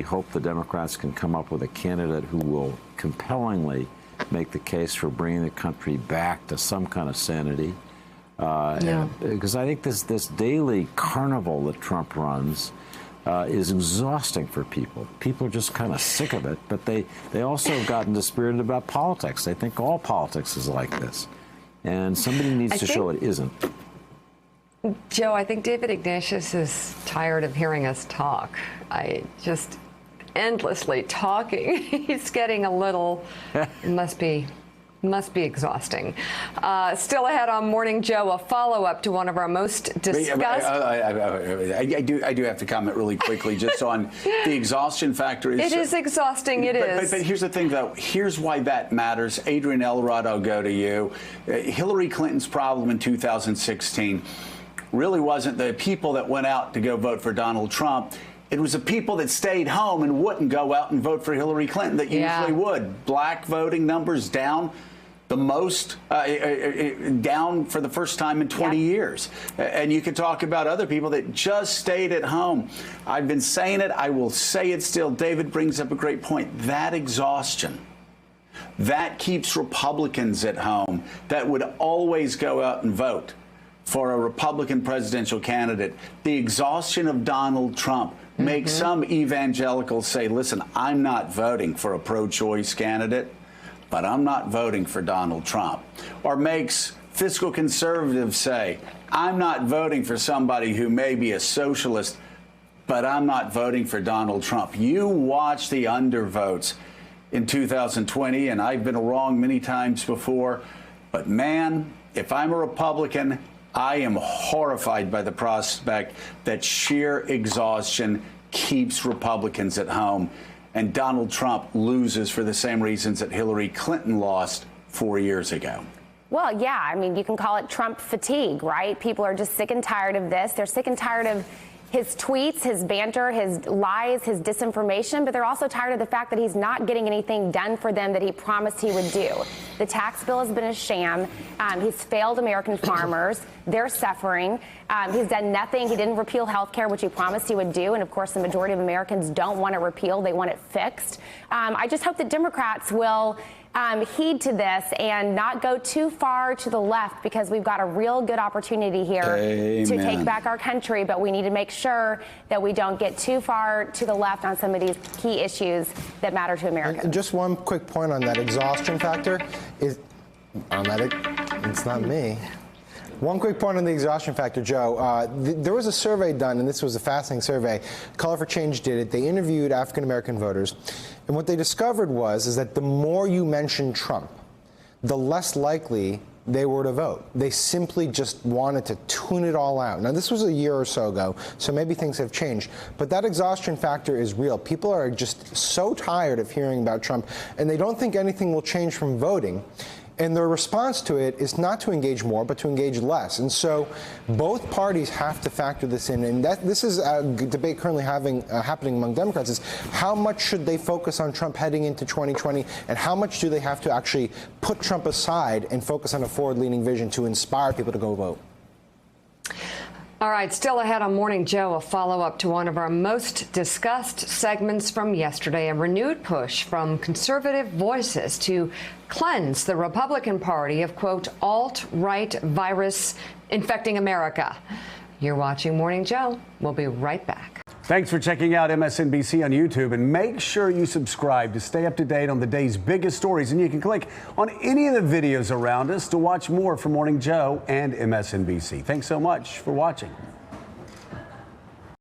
really hope the Democrats can come up with a candidate who will compellingly make the case for bringing the country back to some kind of sanity. Because I think this daily carnival that Trump runs is exhausting for people. People are just kind of sick of it, but they also have gotten dispirited about politics. They think all politics is like this. And somebody needs to show it isn't. Joe, I think David Ignatius is tired of hearing us talk. Just endlessly talking. He's getting a little, must be exhausting. Still ahead on Morning Joe, a follow-up to one of our most discussed. I do have to comment really quickly just on the exhaustion factor. It is exhausting. It is. But here's the thing, though. Here's why that matters. Adrian Elrod, I'll go to you. Hillary Clinton's problem in 2016 really wasn't the people that went out to go vote for Donald Trump. It was the people that stayed home and wouldn't go out and vote for Hillary Clinton that usually would. Black voting numbers down the most, down for the first time in 20 years. And you could talk about other people that just stayed at home. I've been saying it. I will say it still. David brings up a great point. That exhaustion, that keeps Republicans at home that would always go out and vote for a Republican presidential candidate. The exhaustion of Donald Trump makes some evangelicals say, listen, I'm not voting for a pro-choice candidate, but I'm not voting for Donald Trump. Or makes fiscal conservatives say, I'm not voting for somebody who may be a socialist, but I'm not voting for Donald Trump. You watch the undervotes in 2020, and I've been wrong many times before, but man, if I'm a Republican, I am horrified by the prospect that sheer exhaustion keeps Republicans at home, and Donald Trump loses for the same reasons that Hillary Clinton lost 4 years ago. Well, yeah, I mean, you can call it Trump fatigue, right? People are just sick and tired of this. They're sick and tired of his tweets, his banter, his lies, his disinformation, but they're also tired of the fact that he's not getting anything done for them that he promised he would do. The tax bill has been a sham. He's failed American farmers. They're suffering. He's done nothing. He didn't repeal health care, which he promised he would do. And of course, the majority of Americans don't want it repealed. They want it fixed. I just hope that Democrats will heed to this and not go too far to the left, because we've got a real good opportunity here to take back our country, but we need to make sure that we don't get too far to the left on some of these key issues that matter to Americans. And just one quick point on that exhaustion factor is on that. It's not me. One quick point on the exhaustion factor, Joe. There was a survey done, and this was a fascinating survey. Color for Change did it. They interviewed African-American voters, and what they discovered is that the more you mention Trump, the less likely they were to vote. They simply just wanted to tune it all out. Now, this was a year or so ago, so maybe things have changed. But that exhaustion factor is real. People are just so tired of hearing about Trump, and they don't think anything will change from voting. And their response to it is not to engage more, but to engage less. And so both parties have to factor this in. And this is a debate currently happening among Democrats, is how much should they focus on Trump heading into 2020, and how much do they have to actually put Trump aside and focus on a forward-leaning vision to inspire people to go vote? All right, still ahead on Morning Joe, a follow-up to one of our most discussed segments from yesterday, a renewed push from conservative voices to cleanse the Republican Party of, quote, alt-right virus infecting America. You're watching Morning Joe. We'll be right back. Thanks for checking out MSNBC on YouTube, and make sure you subscribe to stay up to date on the day's biggest stories. And you can click on any of the videos around us to watch more from Morning Joe and MSNBC. Thanks so much for watching.